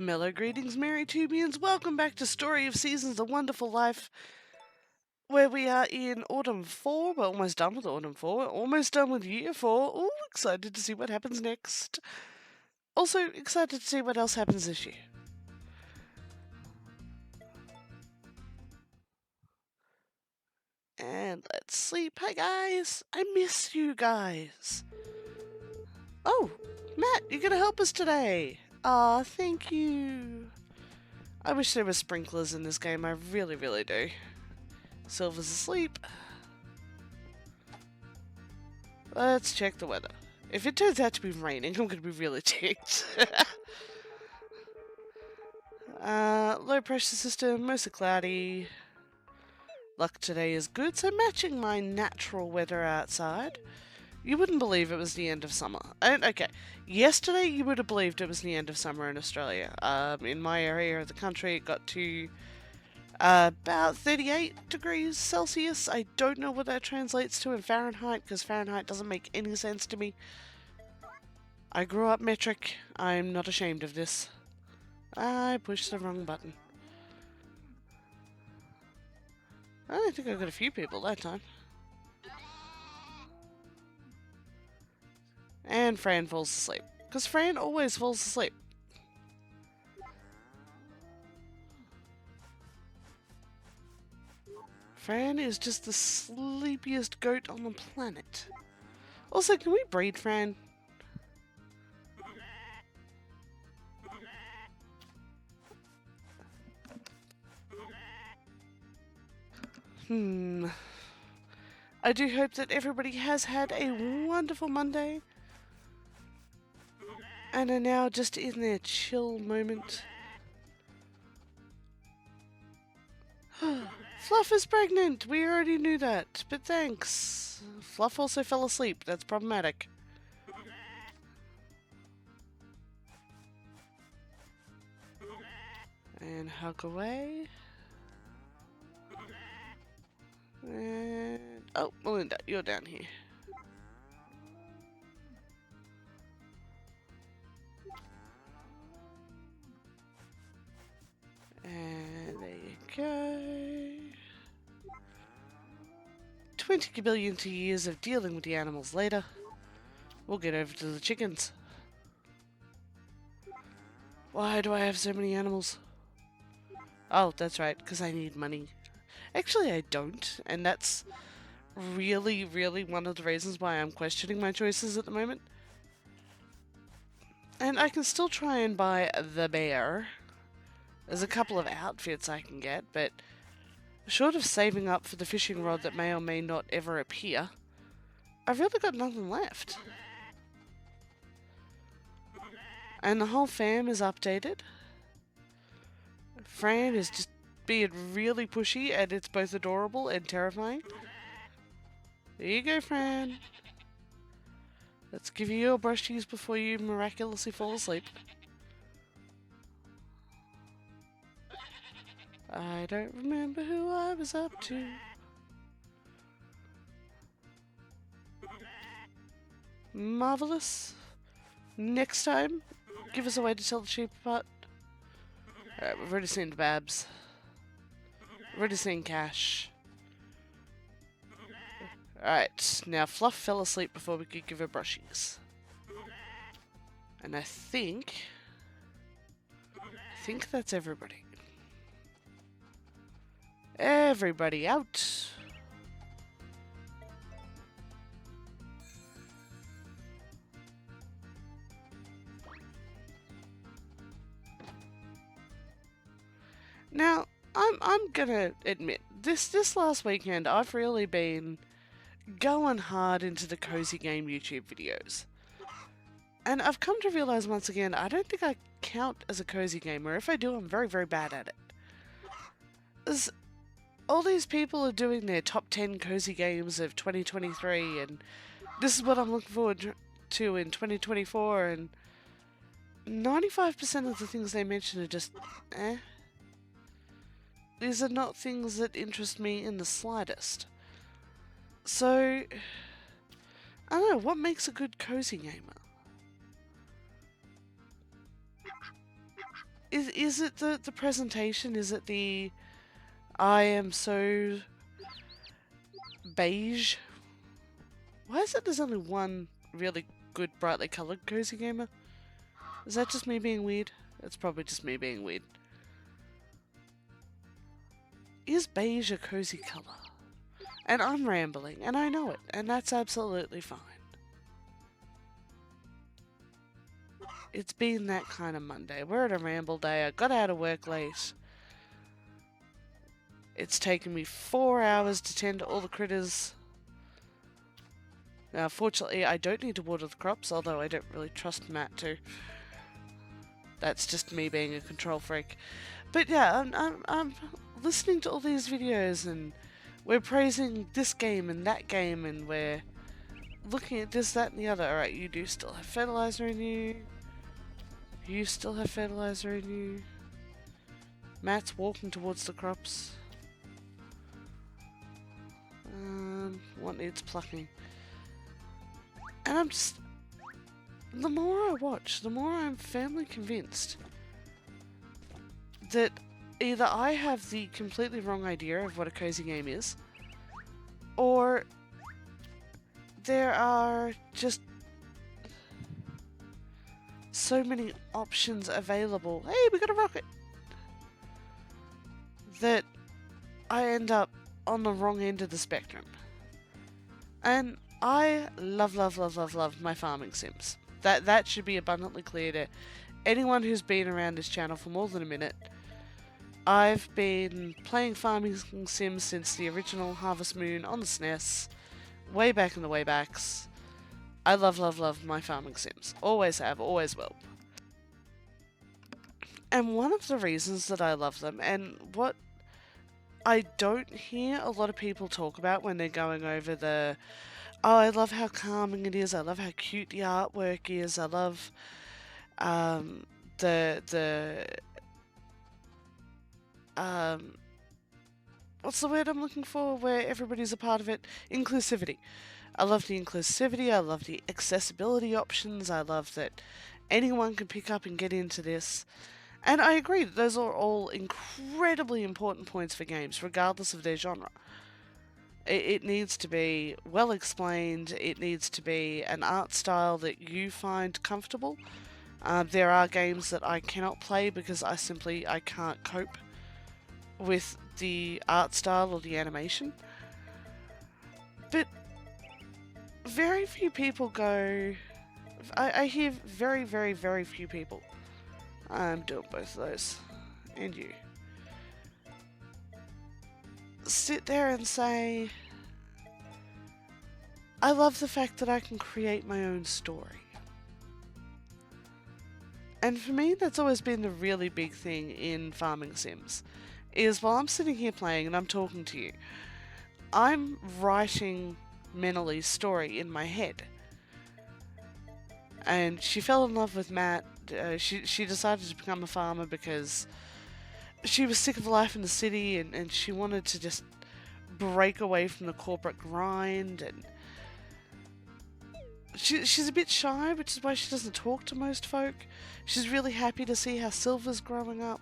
Mellow greetings, Merry Tubians. Welcome back to Story of Seasons, A Wonderful Life, where we are in Autumn 4. We're almost done with Autumn 4. We're almost done with Year 4. Ooh, excited to see what happens next. Also, excited to see what else happens this year. And let's sleep. Hi, guys. I miss you guys. Oh, Matt, you're going to help us today. Aw, thank you. I wish there were sprinklers in this game. I really, really do. Silver's asleep. Let's check the weather. If it turns out to be raining, I'm going to be really ticked. Low pressure system, mostly cloudy. Luck today is good, so matching my natural weather outside. You wouldn't believe it was the end of summer. Okay, yesterday you would have believed it was the end of summer in Australia. In my area of the country, it got to about 38 degrees Celsius. I don't know what that translates to in Fahrenheit, because Fahrenheit doesn't make any sense to me. I grew up metric. I'm not ashamed of this. I pushed the wrong button. I think I got a few people that time. And Fran falls asleep. Because Fran always falls asleep. Fran is just the sleepiest goat on the planet. Also, can we breed Fran? I do hope that everybody has had a wonderful Monday and are now just in their chill moment. Fluff is pregnant! We already knew that, but thanks. Fluff also fell asleep. That's problematic. And hug away. And... oh, Melinda, you're down here. And there you go. 20 billion years of dealing with the animals later. We'll get over to the chickens. Why do I have so many animals? Oh, that's right, because I need money. Actually, I don't, and that's really, really one of the reasons why I'm questioning my choices at the moment. And I can still try and buy the bear. There's a couple of outfits I can get, but short of saving up for the fishing rod that may or may not ever appear, I've really got nothing left. And the whole fam is updated. Fran is just being really pushy, and it's both adorable and terrifying. There you go, Fran. Let's give you your brushies before you miraculously fall asleep. I don't remember who I was up to. Marvelous. Next time, give us a way to tell the sheep apart. Alright, we've already seen Babs. We've already seen Cash. Alright, now Fluff fell asleep before we could give her brushies. And I think that's everybody. Everybody out. Now, I'm gonna admit, this last weekend I've really been going hard into the cozy game YouTube videos. And I've come to realize once again, I don't think I count as a cozy gamer. If I do, I'm very, very bad at it. As all these people are doing their top 10 cozy games of 2023, and this is what I'm looking forward to in 2024, and 95% of the things they mention are just, eh. These are not things that interest me in the slightest. So, I don't know, what makes a good cozy gamer? Is it the presentation? Is it the I am so beige? Why is it there's only one really good, brightly coloured cozy gamer? Is that just me being weird? It's probably just me being weird. Is beige a cozy colour? And I'm rambling, and I know it, and that's absolutely fine. It's been that kind of Monday. We're at a ramble day. I got out of work late. It's taken me 4 hours to tend to all the critters. Now, fortunately, I don't need to water the crops, although I don't really trust Matt to. That's just me being a control freak. But yeah, I'm listening to all these videos, and we're praising this game and that game, and we're looking at this, that, and the other. Alright, you do still have fertilizer in you. You still have fertilizer in you. Matt's walking towards the crops. What needs plucking? And I'm just... The more I watch, the more I'm firmly convinced that either I have the completely wrong idea of what a cozy game is, or there are just so many options available. Hey, we got a rocket! That I end up on the wrong end of the spectrum. And I love my farming sims. That should be abundantly clear to anyone who's been around this channel for more than a minute. I've been playing farming sims since the original Harvest Moon on the SNES, way back in the waybacks. I love my farming sims. Always have, always will. And one of the reasons that I love them, and what I don't hear a lot of people talk about when they're going over the, oh, I love how calming it is, I love how cute the artwork is, I love the what's the word I'm looking for, where everybody's a part of it? Inclusivity. I love the inclusivity, I love the accessibility options, I love that anyone can pick up and get into this. And I agree that those are all incredibly important points for games, regardless of their genre. It needs to be well explained, it needs to be an art style that you find comfortable. There are games that I cannot play because I can't cope with the art style or the animation. But very few people go... I hear very few people. I'm doing both of those. And you. Sit there and say, I love the fact that I can create my own story. And for me, that's always been the really big thing in farming sims, is while I'm sitting here playing and I'm talking to you, I'm writing Menelie's story in my head. And she fell in love with Matt. She decided to become a farmer because she was sick of life in the city, and she wanted to just break away from the corporate grind. And she's a bit shy, which is why she doesn't talk to most folk. She's really happy to see how Silver's growing up.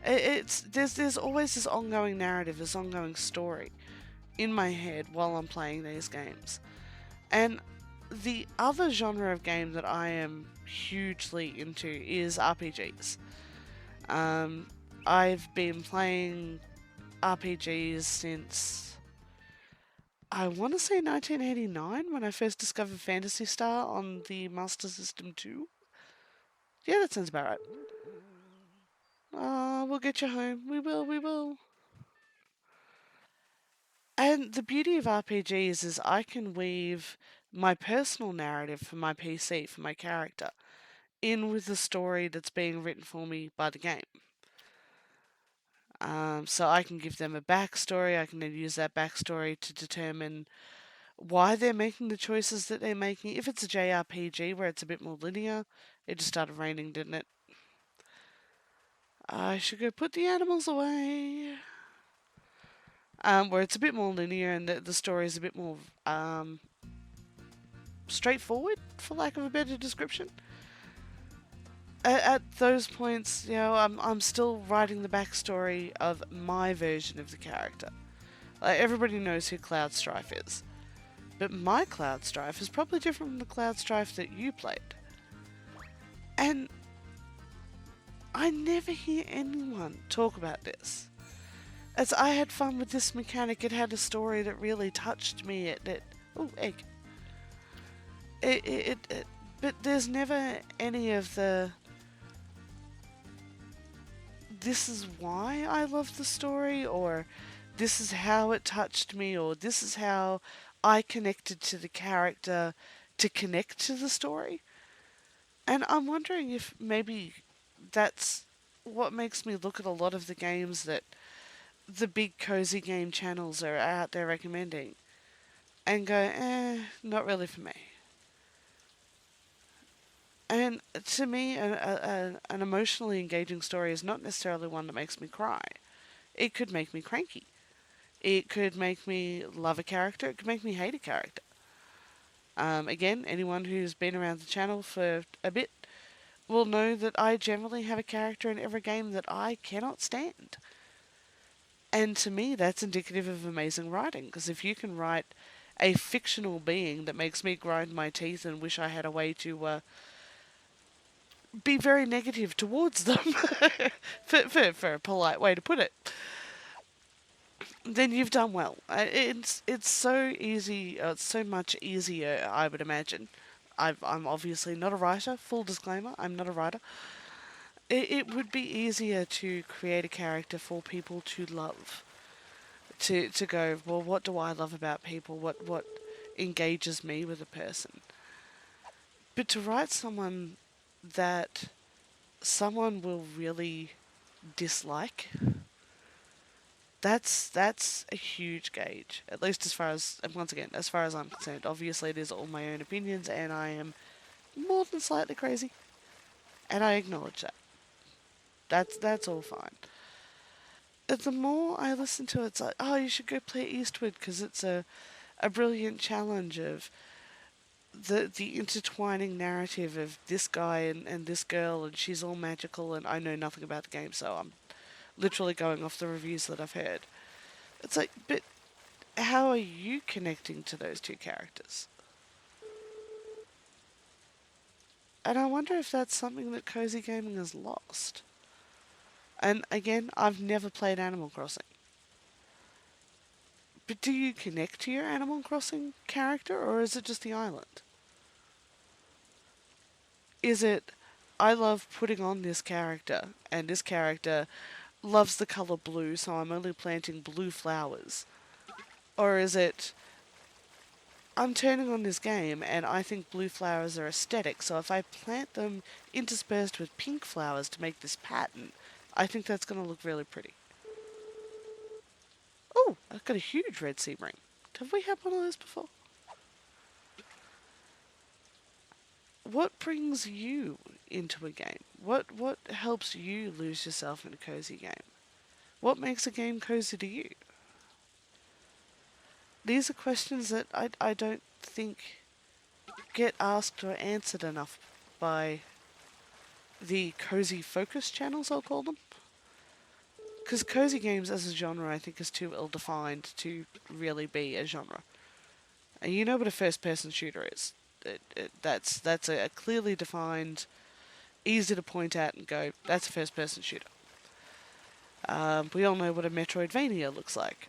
There's always this ongoing narrative, this ongoing story in my head while I'm playing these games. And the other genre of game that I am hugely into is RPGs. I've been playing RPGs since, I want to say 1989, when I first discovered Phantasy Star on the Master System 2. Yeah, that sounds about right. We'll get you home. We will. And the beauty of RPGs is I can weave my personal narrative for my PC, for my character, in with the story that's being written for me by the game. So I can give them a backstory, I can then use that backstory to determine why they're making the choices that they're making. If it's a JRPG where it's a bit more linear, it just started raining, didn't it? I should go put the animals away. Where it's a bit more linear and the story is a bit more straightforward, for lack of a better description. at those points, I'm still writing the backstory of my version of the character. Like, everybody knows who Cloud Strife is, but my Cloud Strife is probably different from the Cloud Strife that you played. And I never hear anyone talk about this. As I had fun with this mechanic, it had a story that really touched me. Oh, egg. But there's never any of the. This is why I love the story, or this is how it touched me, or this is how I connected to the character to connect to the story. And I'm wondering if maybe that's what makes me look at a lot of the games that the big cozy game channels are out there recommending and go, not really for me. And to me, an emotionally engaging story is not necessarily one that makes me cry. It could make me cranky. It could make me love a character. It could make me hate a character. Again, anyone who's been around the channel for a bit will know that I generally have a character in every game that I cannot stand. And to me, that's indicative of amazing writing, because if you can write a fictional being that makes me grind my teeth and wish I had a way to be very negative towards them, for a polite way to put it, then you've done well. It's so easy. It's so much easier, I would imagine. I'm obviously not a writer. Full disclaimer: I'm not a writer. It would be easier to create a character for people to love. To go, well, what do I love about people? What engages me with a person? But to write someone that someone will really dislike, that's a huge gauge. At least as far as, and once again, as far as I'm concerned. Obviously, it is all my own opinions, and I am more than slightly crazy, and I acknowledge that. That's all fine. The more I listen to it, it's like, oh, you should go play Eastward because it's a brilliant challenge of the intertwining narrative of this guy and this girl, and she's all magical, and I know nothing about the game, so I'm literally going off the reviews that I've heard. It's like, but how are you connecting to those two characters? And I wonder if that's something that cozy gaming has lost. And again, I've never played Animal Crossing. But do you connect to your Animal Crossing character, or is it just the island? Is it, I love putting on this character, and this character loves the colour blue, so I'm only planting blue flowers? Or is it, I'm turning on this game and I think blue flowers are aesthetic, so if I plant them interspersed with pink flowers to make this pattern, I think that's going to look really pretty. Oh, I've got a huge red sea ring. Have we had one of those before? What brings you into a game? What helps you lose yourself in a cozy game? What makes a game cozy to you? These are questions that I don't think get asked or answered enough by the cozy focus channels, I'll call them. Because cozy games as a genre, I think, is too ill-defined to really be a genre. And you know what a first-person shooter is. That's a clearly defined, easy to point at and go, that's a first-person shooter. We all know what a Metroidvania looks like.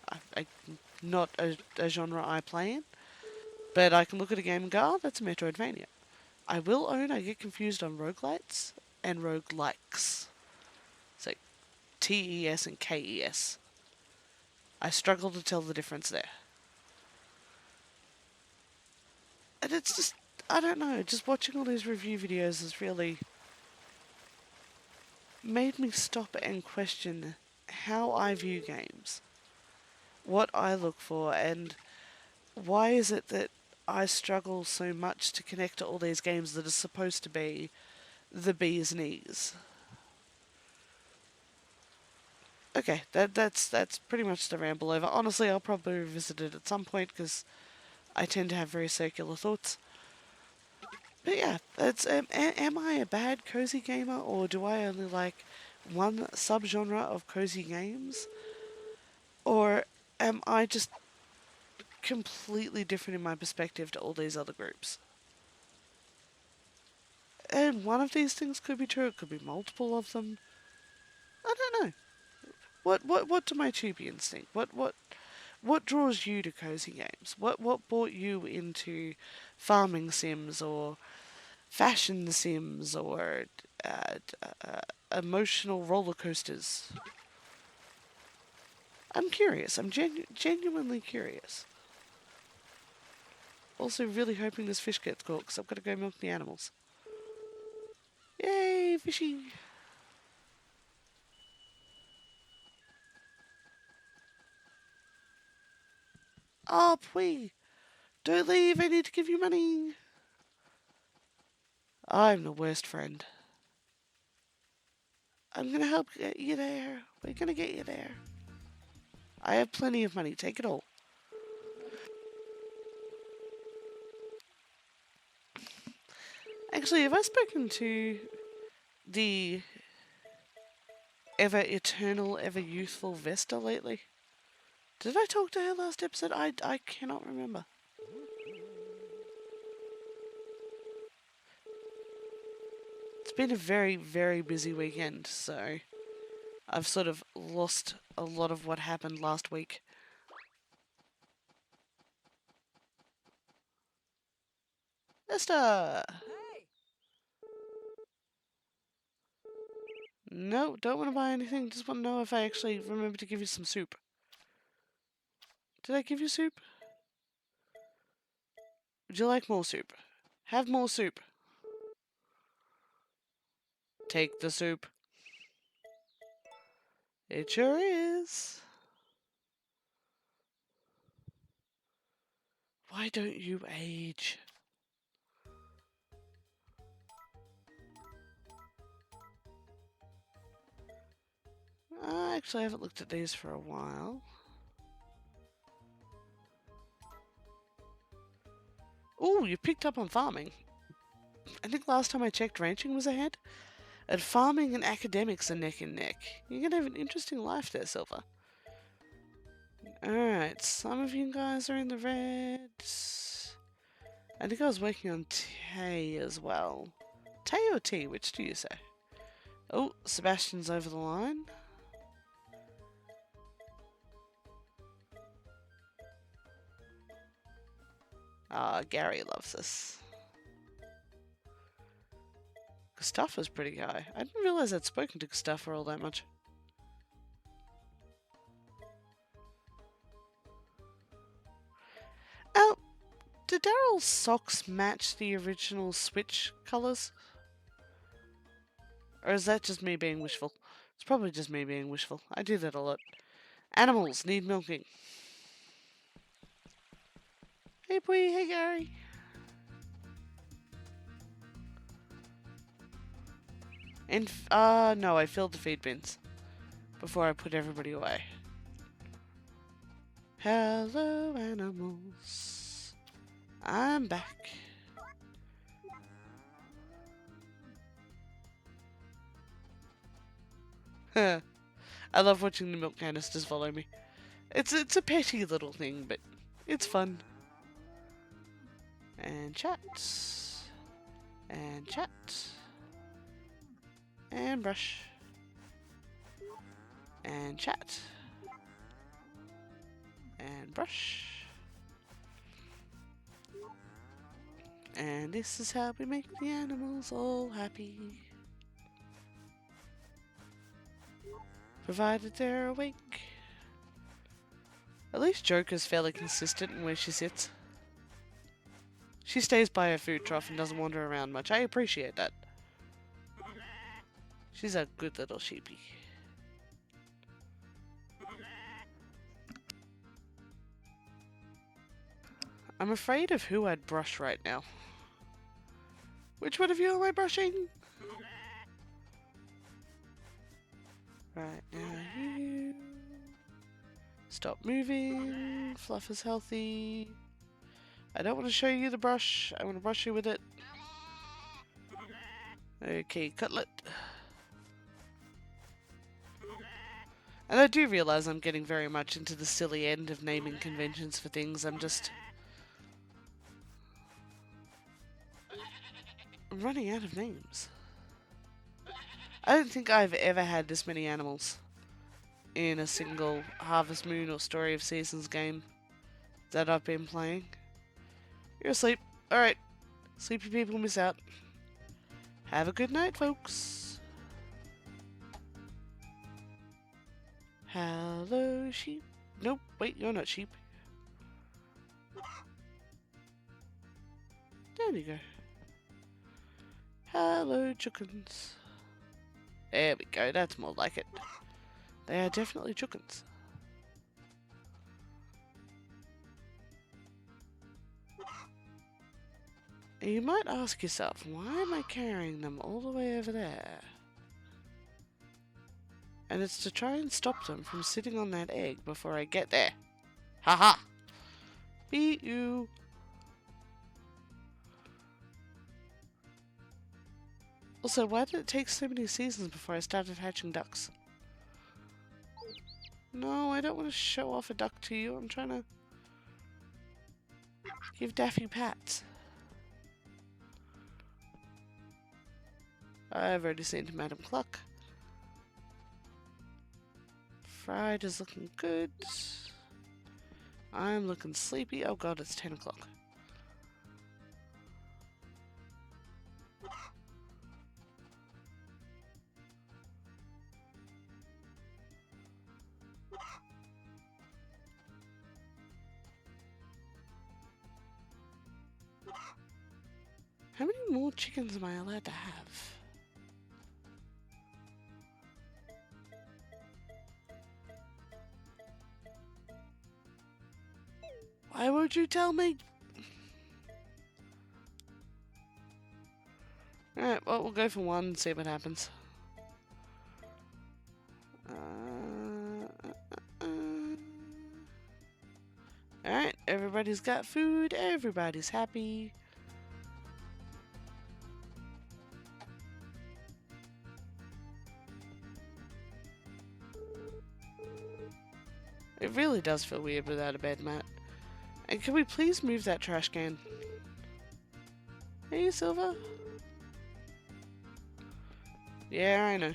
Not a genre I play in, but I can look at a game and go, oh, that's a Metroidvania. I will own I get confused on roguelites and roguelikes. So TES and KES. I struggle to tell the difference there. And it's just, I don't know, just watching all these review videos has really made me stop and question how I view games, what I look for, and why is it that I struggle so much to connect to all these games that are supposed to be the bee's knees. Okay, that's pretty much the ramble over. Honestly, I'll probably revisit it at some point because I tend to have very circular thoughts. But yeah, it's am I a bad cozy gamer, or do I only like one subgenre of cozy games, or am I just completely different in my perspective to all these other groups? And one of these things could be true. It could be multiple of them. I don't know. What do my tubians think? What draws you to cozy games? What brought you into farming sims or fashion sims or uh, emotional roller coasters? I'm curious. I'm genuinely curious. Also, really hoping this fish gets caught because I've got to go milk the animals. Yay, fishy! Oh, please, don't leave. I need to give you money. I'm the worst friend. I'm gonna help get you there. We're gonna get you there. I have plenty of money. Take it all. Actually, have I spoken to the ever eternal, ever youthful Vesta lately? Did I talk to her last episode? I cannot remember. It's been a very, very busy weekend, so I've sort of lost a lot of what happened last week. Vesta! No, don't want to buy anything. Just want to know if I actually remember to give you some soup. Did I give you soup? Would you like more soup? Have more soup. Take the soup. It sure is. Why don't you age? Actually, I haven't looked at these for a while. Oh, you picked up on farming. I think last time I checked, ranching was ahead. And farming and academics are neck and neck. You're gonna have an interesting life there, Silver. Alright, some of you guys are in the red. I think I was working on Tay as well. Tay or T, which do you say? Oh, Sebastian's over the line. Ah, Gary loves this. Gustafa's pretty high. I didn't realize I'd spoken to Gustafa all that much. Oh, did Daryl's socks match the original Switch colours? Or is that just me being wishful? It's probably just me being wishful. I do that a lot. Animals need milking. Hey, Pui. Hey, Gary. And, no, I filled the feed bins before I put everybody away. Hello, animals. I'm back. I love watching the milk canisters follow me. It's a petty little thing, but it's fun. And chat. And chat. And brush. And chat. And brush. And this is how we make the animals all happy. Provided they're awake. At least Joker's fairly consistent in where she sits. She stays by her food trough and doesn't wander around much. I appreciate that. She's a good little sheepy. I'm afraid of who I'd brush right now. Which one of you am I brushing? Right now, you. Stop moving. Fluff is healthy. I don't want to show you the brush. I want to brush you with it. Okay, cutlet. And I do realise I'm getting very much into the silly end of naming conventions for things. I'm running out of names. I don't think I've ever had this many animals in a single Harvest Moon or Story of Seasons game that I've been playing. You're asleep. Alright. Sleepy people miss out. Have a good night, folks. Hello, sheep. Nope, wait, you're not sheep. There you go. Hello, chickens. There we go, that's more like it. They are definitely chickens. And you might ask yourself, why am I carrying them all the way over there? And it's to try and stop them from sitting on that egg before I get there. Haha! Beat you! Also, why did it take so many seasons before I started hatching ducks? No, I don't want to show off a duck to you. I'm trying to give Daffy pats. I've already seen Madam Cluck. Fried is looking good. I'm looking sleepy. Oh god, it's 10 o'clock. How many more chickens am I allowed to have? Why won't you tell me? Alright, well, we'll go for one and see what happens. Alright, everybody's got food, everybody's happy. It really does feel weird without a bed mat. And can we please move that trash can? Hey, Silver. Yeah, I know.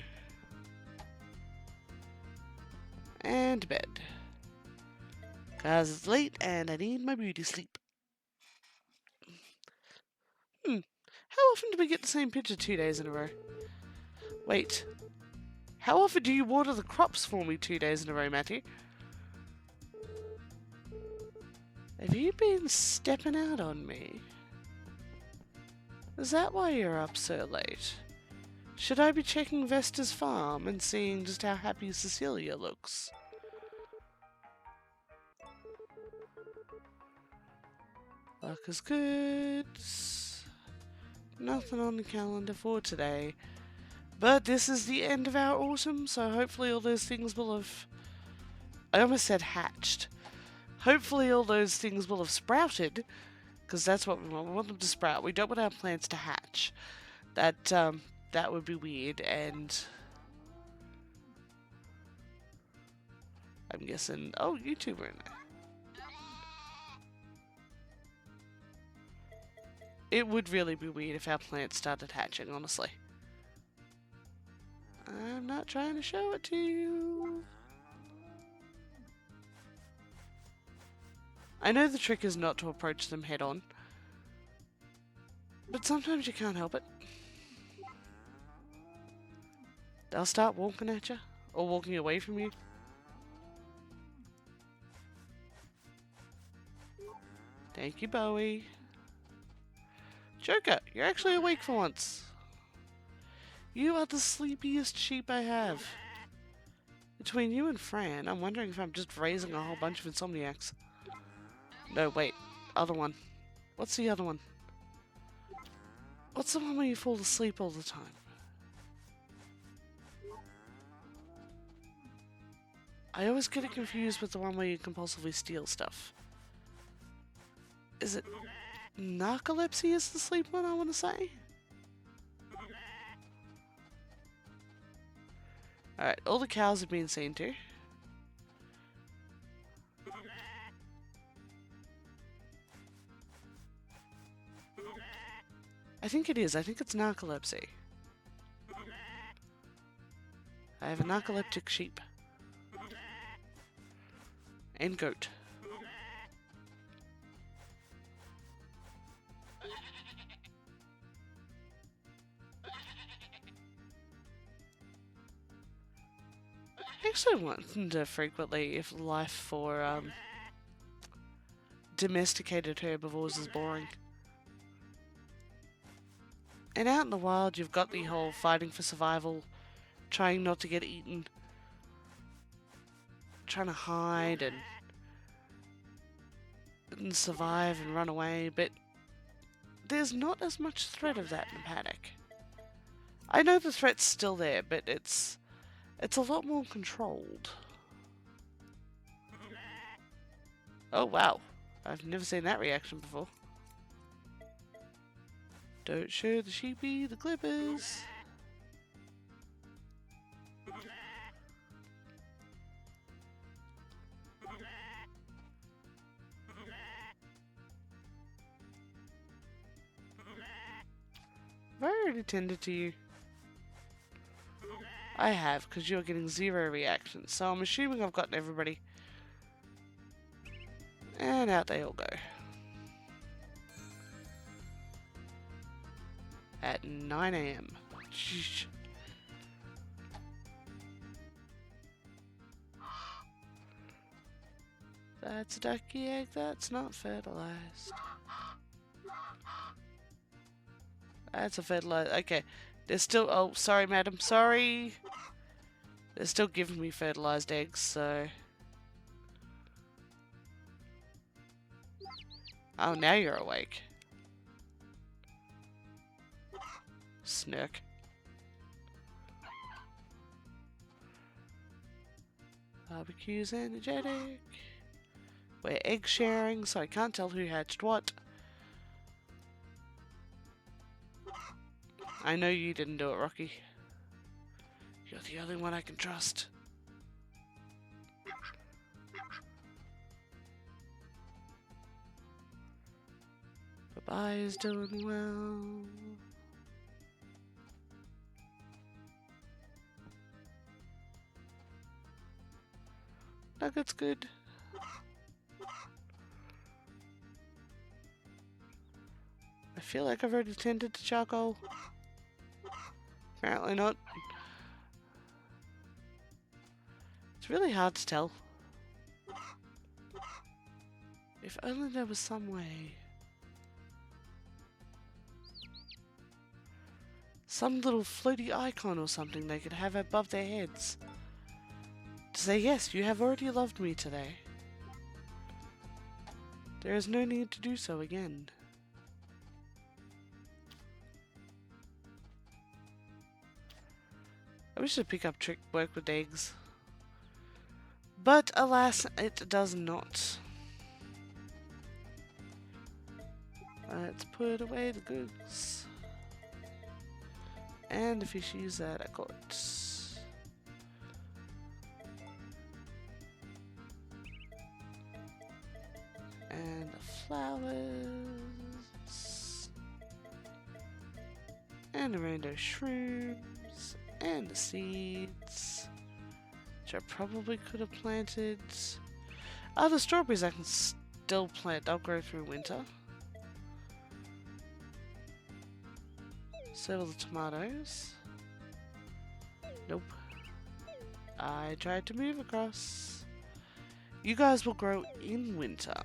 And bed. 'Cause it's late and I need my beauty sleep. How often do we get the same picture 2 days in a row? Wait. How often do you water the crops for me 2 days in a row, Matthew? Have you been stepping out on me? Is that why you're up so late? Should I be checking Vesta's farm and seeing just how happy Cecilia looks? Luck is good. Nothing on the calendar for today. But this is the end of our autumn, so hopefully all those things will have... I almost said hatched. Hopefully all those things will have sprouted, because that's what we want. We want them to sprout. We don't want our plants to hatch. That would be weird, and... I'm guessing... Oh, you two were in there. It would really be weird if our plants started hatching, honestly. I'm not trying to show it to you. I know the trick is not to approach them head on, but sometimes you can't help it. They'll start walking at you, or walking away from you. Thank you, Bowie. Joker, you're actually awake for once. You are the sleepiest sheep I have. Between you and Fran, I'm wondering if I'm just raising a whole bunch of insomniacs. No, wait. Other one. What's the other one? What's the one where you fall asleep all the time? I always get it confused with the one where you compulsively steal stuff. Is it... Narcolepsy is the sleep one, I want to say? Alright, all the cows have been seen to. I think it is. I think it's narcolepsy. I have a narcoleptic sheep. And goat. I actually wonder frequently if life for domesticated herbivores is boring. And out in the wild, you've got the whole fighting for survival, trying not to get eaten, trying to hide and survive and run away, but there's not as much threat of that in the paddock. I know the threat's still there, but it's a lot more controlled. Oh wow, I've never seen that reaction before. Don't show the sheepy the clippers. Have I already tended to you? I have, because you're getting 0 reactions, so I'm assuming I've gotten everybody. And out they all go. At 9 AM. That's a ducky egg, that's not fertilized. That's a fertilized. Okay. They're still. Oh, sorry, madam. Sorry. They're still giving me fertilized eggs, so. Oh, now you're awake. Snurk. Barbecue's energetic. We're egg sharing, so I can't tell who hatched what. I know you didn't do it, Rocky. You're the only one I can trust. Bye-bye is doing well. Nugget's good. I feel like I've already tended to charcoal. Apparently not. It's really hard to tell. If only there was some way. Some little floaty icon or something they could have above their heads. To say, yes, you have already loved me today. There is no need to do so again. I wish to pick up trick work with eggs. But alas, it does not. Let's put away the goods. And the fishies that I caught. And the flowers. And the rainbow shrooms. And the seeds. Which I probably could have planted. Oh, the strawberries I can still plant. They'll grow through winter. So will the tomatoes. Nope. I tried to move across. You guys will grow in winter.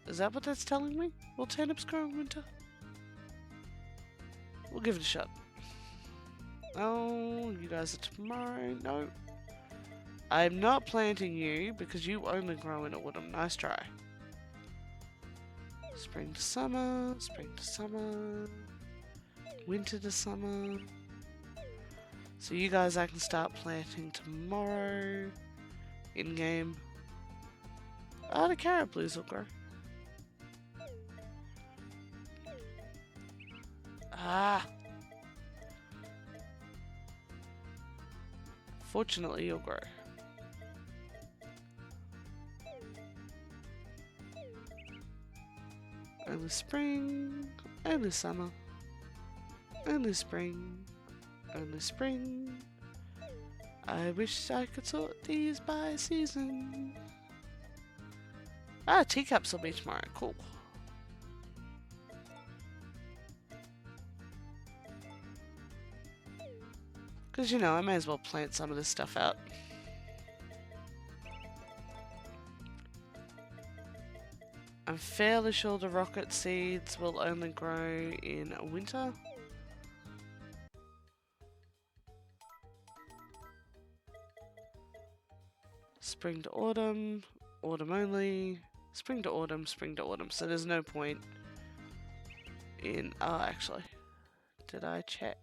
Is that what that's telling me? Will turnips grow in winter? We'll give it a shot. Oh, you guys are tomorrow. No. I'm not planting you because you only grow in autumn. Nice try. Spring to summer. Spring to summer. Winter to summer. So you guys I can start planting tomorrow. In game. Oh, the carrot blues will grow. Ah. Fortunately, you'll grow. Only spring, only summer, only spring, only spring. I wish I could sort these by season. Ah, teacups will be tomorrow. Cool. Because, you know, I may as well plant some of this stuff out. I'm fairly sure the rocket seeds will only grow in winter. Spring to autumn, autumn only, spring to autumn, spring to autumn. So there's no point in... Oh, actually, did I check?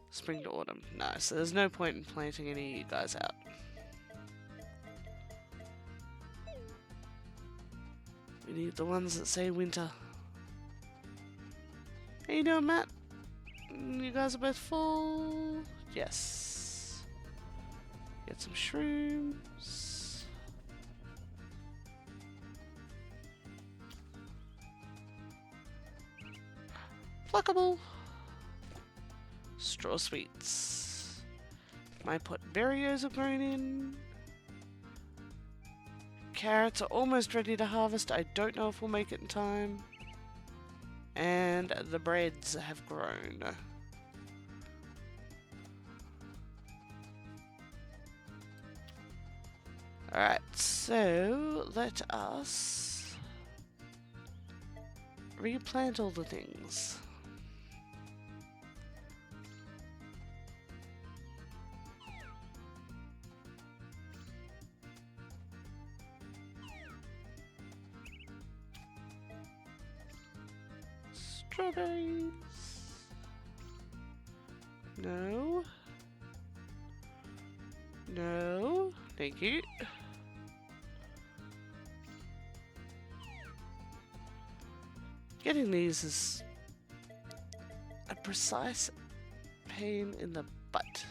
Spring to autumn. No, so there's no point in planting any of you guys out. We need the ones that say winter. How you doing, Matt? You guys are both full? Yes. Get some shrooms. Pluckable. Straw sweets. My potberrios are grown in. Carrots are almost ready to harvest. I don't know if we'll make it in time. And the breads have grown. Alright, so let us replant all the things. Strawberries. No. No. Thank you. Getting these is a precise pain in the butt.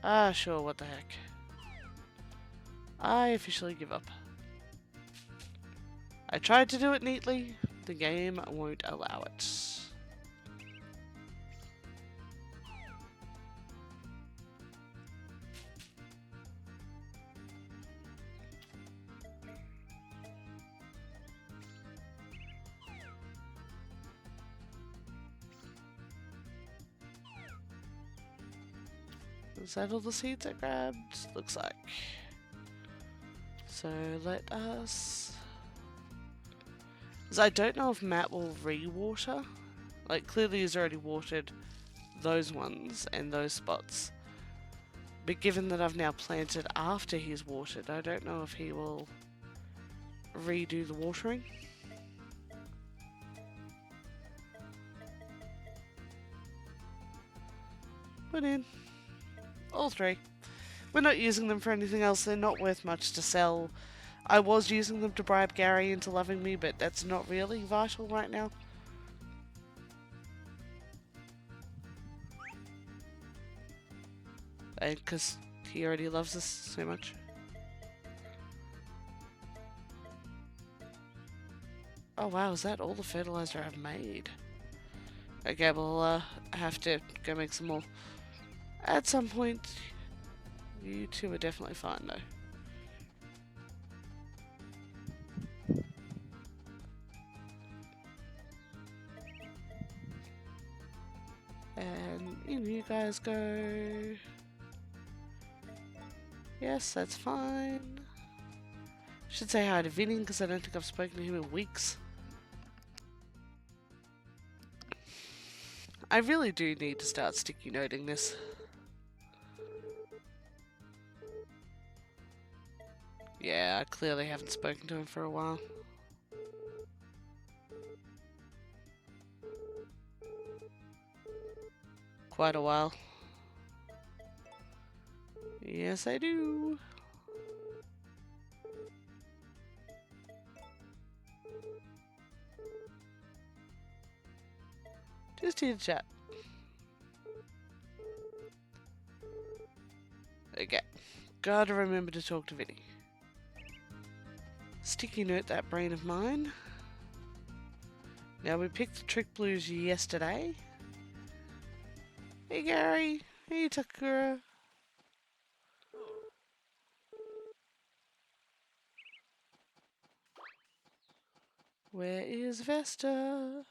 Ah, sure, what the heck. I officially give up. I tried to do it neatly. The game won't allow it. Is that all the seeds I grabbed? Looks like. So let us... Because I don't know if Matt will re-water. Like, clearly he's already watered those ones and those spots. But given that I've now planted after he's watered, I don't know if he will redo the watering. Put in. All three. We're not using them for anything else. They're not worth much to sell. I was using them to bribe Gary into loving me, but that's not really vital right now. And because he already loves us so much. Oh wow, is that all the fertilizer I've made? Okay, we'll have to go make some more. At some point, you two are definitely fine though. And in you guys go. Yes, that's fine. Should say hi to Vinny because I don't think I've spoken to him in weeks. I really do need to start sticky noting this. Yeah, I clearly haven't spoken to him for a while. Quite a while. Yes, I do. Just here to chat. Okay. Gotta remember to talk to Vinny. Sticky note that brain of mine. Now we picked the trick blues yesterday. Hey Gary. Hey Takura. Where is Vesta?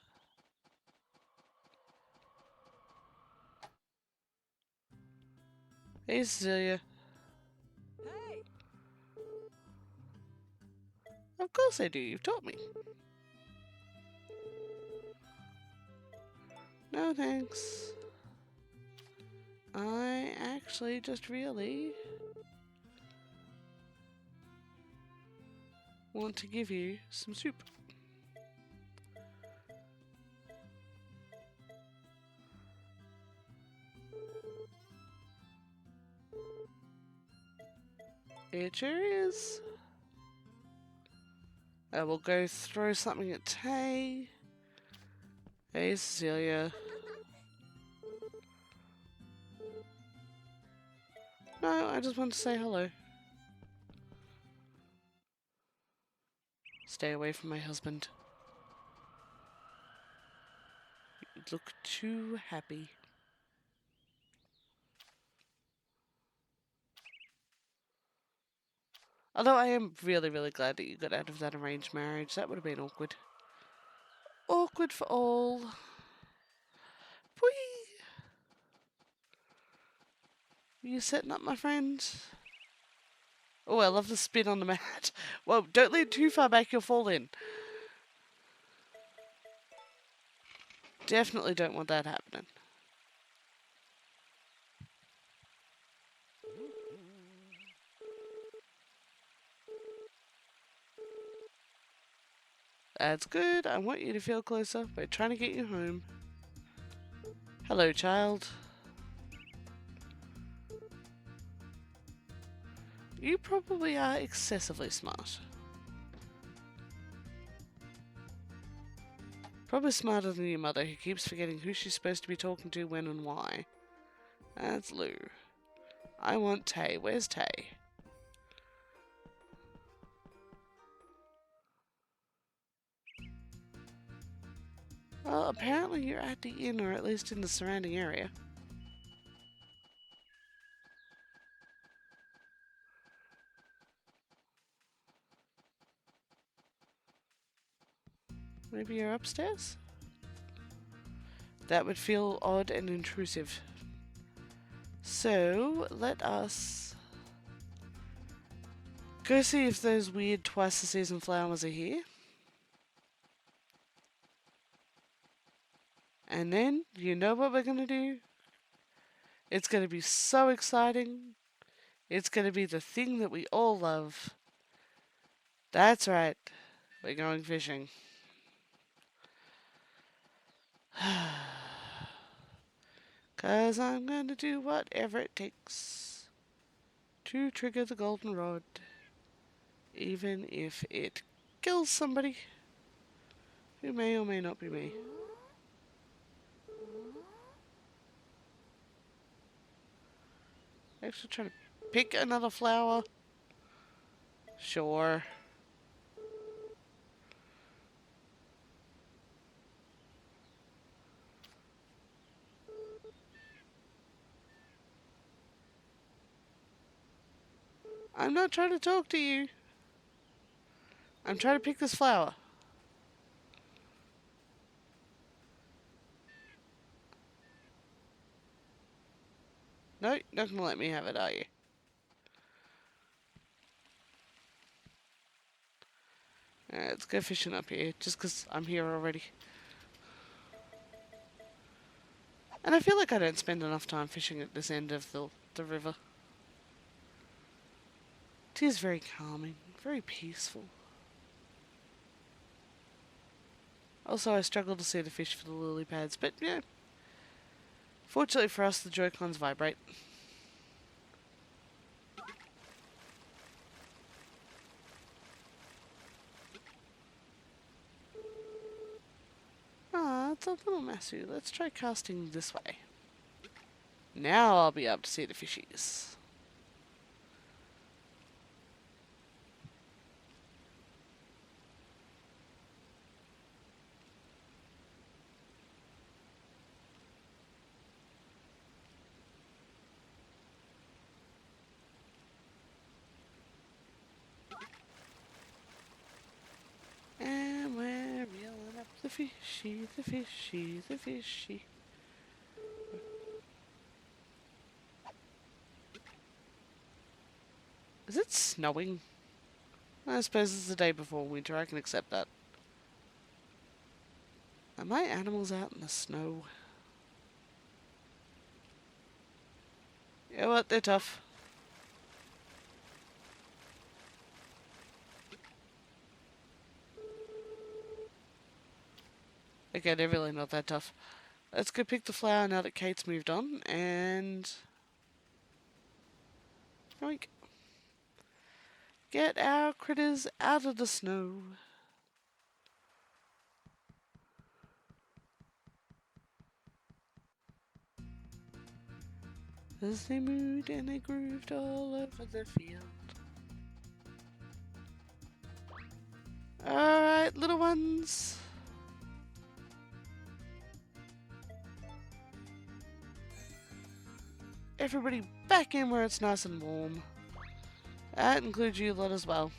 Hey Cecilia. Hey! Of course I do, you've taught me. No thanks. I actually just really want to give you some soup. It sure is. I will go throw something at Tay. Hey Cecilia. No, I just want to say hello. Stay away from my husband. You look too happy. Although I am really, really glad that you got out of that arranged marriage. That would have been awkward. Awkward for all. Whee! Are you setting up, my friend? Oh, I love the spin on the mat. Whoa, don't lean too far back, you'll fall in. Definitely don't want that happening. That's good. I want you to feel closer. We're trying to get you home. Hello, child. You probably are excessively smart. Probably smarter than your mother, who keeps forgetting who she's supposed to be talking to, when, and why. That's Lou. I want Tay. Where's Tay? Well, apparently you're at the inn, or at least in the surrounding area. Maybe you're upstairs? That would feel odd and intrusive. So, let us go see if those weird twice-a-season flowers are here. And then, you know what we're going to do? It's going to be so exciting. It's going to be the thing that we all love. That's right. We're going fishing. 'Cause I'm going to do whatever it takes to trigger the goldenrod. Even if it kills somebody who may or may not be me. Actually trying to pick another flower. Sure. I'm not trying to talk to you. I'm trying to pick this flower. No, you're not going to let me have it, are you? Alright, let's go fishing up here, just 'cause I'm here already. And I feel like I don't spend enough time fishing at this end of the river. It is very calming, very peaceful. Also, I struggle to see the fish for the lily pads, but yeah. Fortunately for us, the Joy-Cons vibrate. Ah, it's a little messy. Let's try casting this way. Now I'll be able to see the fishies. the fishy, the fishy, the fishy. Is it snowing? I suppose it's the day before winter, I can accept that. Are my animals out in the snow? You know what, they're tough. Okay, they're really not that tough. Let's go pick the flower now that Kate's moved on, and... Yoink. Get our critters out of the snow. As they moved and they grooved all over the field. Alright, little ones. Everybody back in where it's nice and warm. That includes you lot as well.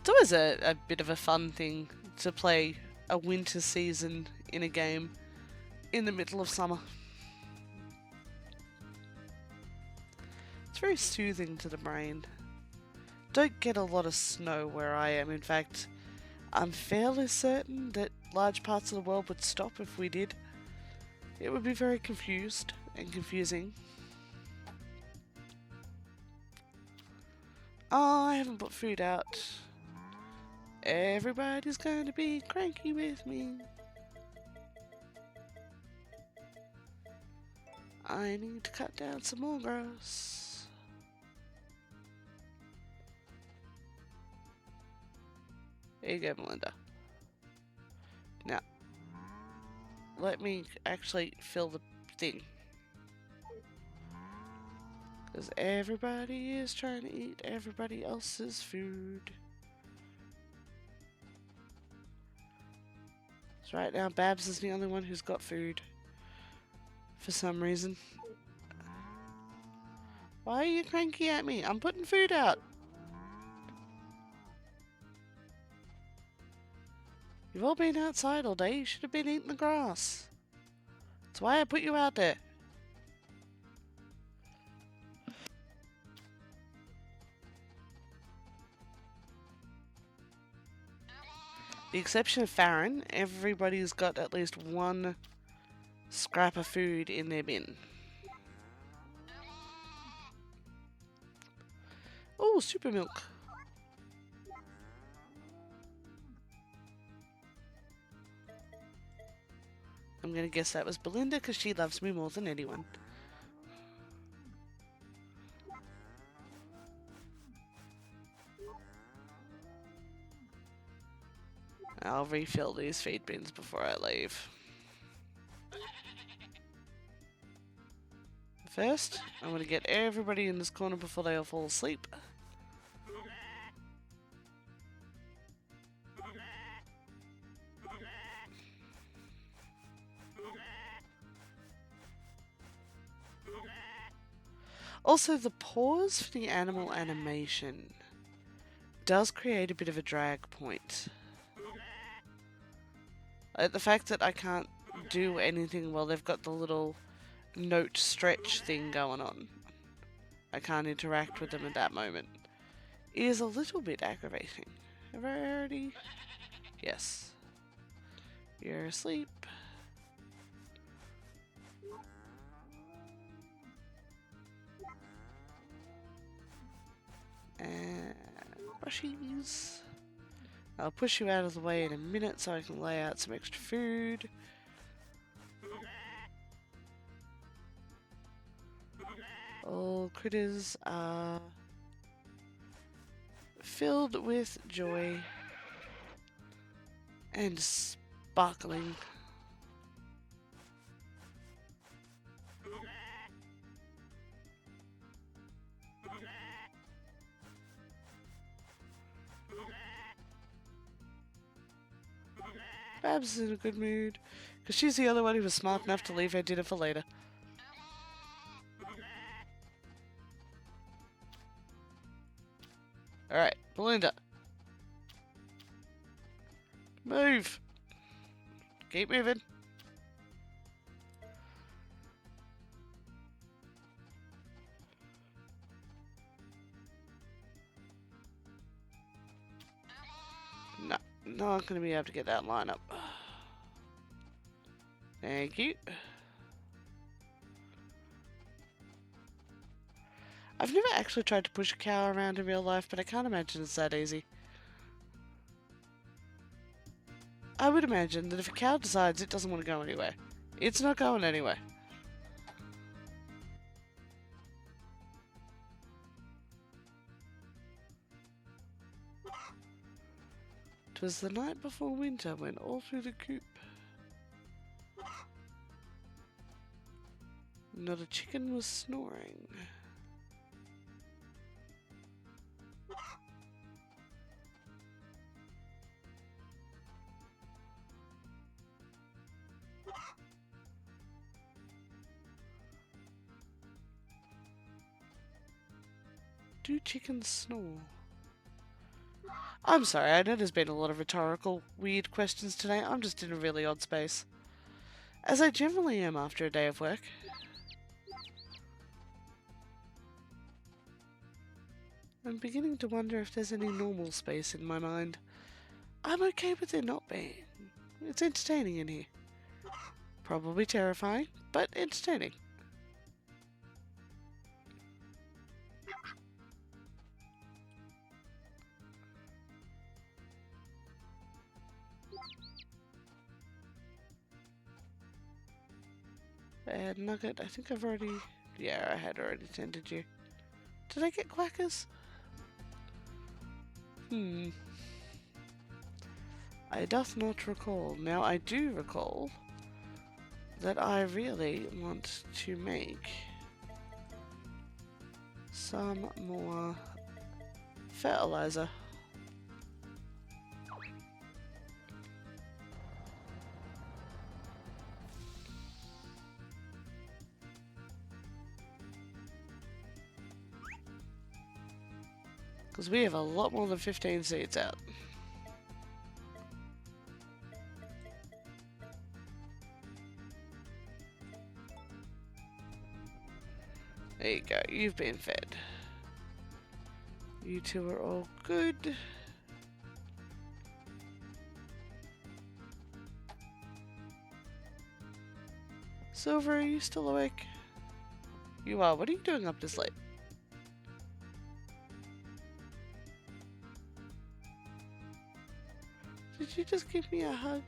It's always a bit of a fun thing to play a winter season in a game in the middle of summer. It's very soothing to the brain. Don't get a lot of snow where I am. In fact, I'm fairly certain that large parts of the world would stop if we did. It would be very confused and confusing. Oh, I haven't put food out. Everybody's going to be cranky with me. I need to cut down some more grass. There you go, Melinda. Now, let me actually fill the thing. Because everybody is trying to eat everybody else's food. So right now, Babs is the only one who's got food. For some reason. Why are you cranky at me? I'm putting food out. You've all been outside all day. You should have been eating the grass. That's why I put you out there. The exception of Farron, everybody's got at least one scrap of food in their bin. Oh, super milk. I'm gonna guess that was Belinda because she loves me more than anyone. I'll refill these feed bins before I leave. First, I want to get everybody in this corner before they all fall asleep. Also, the pause for the animal animation does create a bit of a drag point. Like the fact that I can't do anything while they've got the little note stretch thing going on. I can't interact with them at that moment. Is a little bit aggravating. Have I already? Yes. You're asleep. And brushies. I'll push you out of the way in a minute so I can lay out some extra food. All critters are filled with joy and sparkling. Babs is in a good mood, because she's the other one who was smart enough to leave her dinner for later. Alright, Belinda. Move! Keep moving. No, not going to be able to get that line up. Thank you. I've never actually tried to push a cow around in real life, but I can't imagine it's that easy. I would imagine that if a cow decides it doesn't want to go anywhere, it's not going anywhere. 'Twas the night before winter went all through the coop. Not a chicken was snoring. Do chickens snore? I'm sorry, I know there's been a lot of rhetorical, weird questions today. I'm just in a really odd space. As I generally am after a day of work. I'm beginning to wonder if there's any normal space in my mind. I'm okay with there not being. It's entertaining in here. Probably terrifying, but entertaining. Nugget, I think I've already... Yeah, I had already tended you. Did I get quackers? I doth not recall. Now I do recall that I really want to make some more fertilizer. Because we have a lot more than 15 seeds out. There you go, you've been fed. You two are all good. Silver, are you still awake? You are. What are you doing up this late? Did you just give me a hug?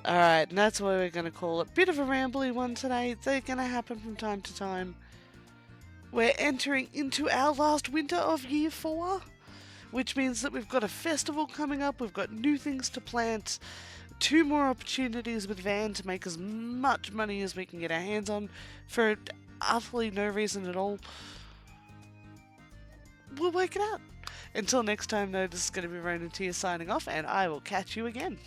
Alright, and that's why we're going to call it. Bit of a rambly one today. They're going to happen from time to time. We're entering into our last winter of year 4, which means that we've got a festival coming up. We've got new things to plant. 2 more opportunities with Van to make as much money as we can get our hands on for utterly no reason at all. We'll work it out. Until next time, though, this is going to be RononTyr signing off, and I will catch you again.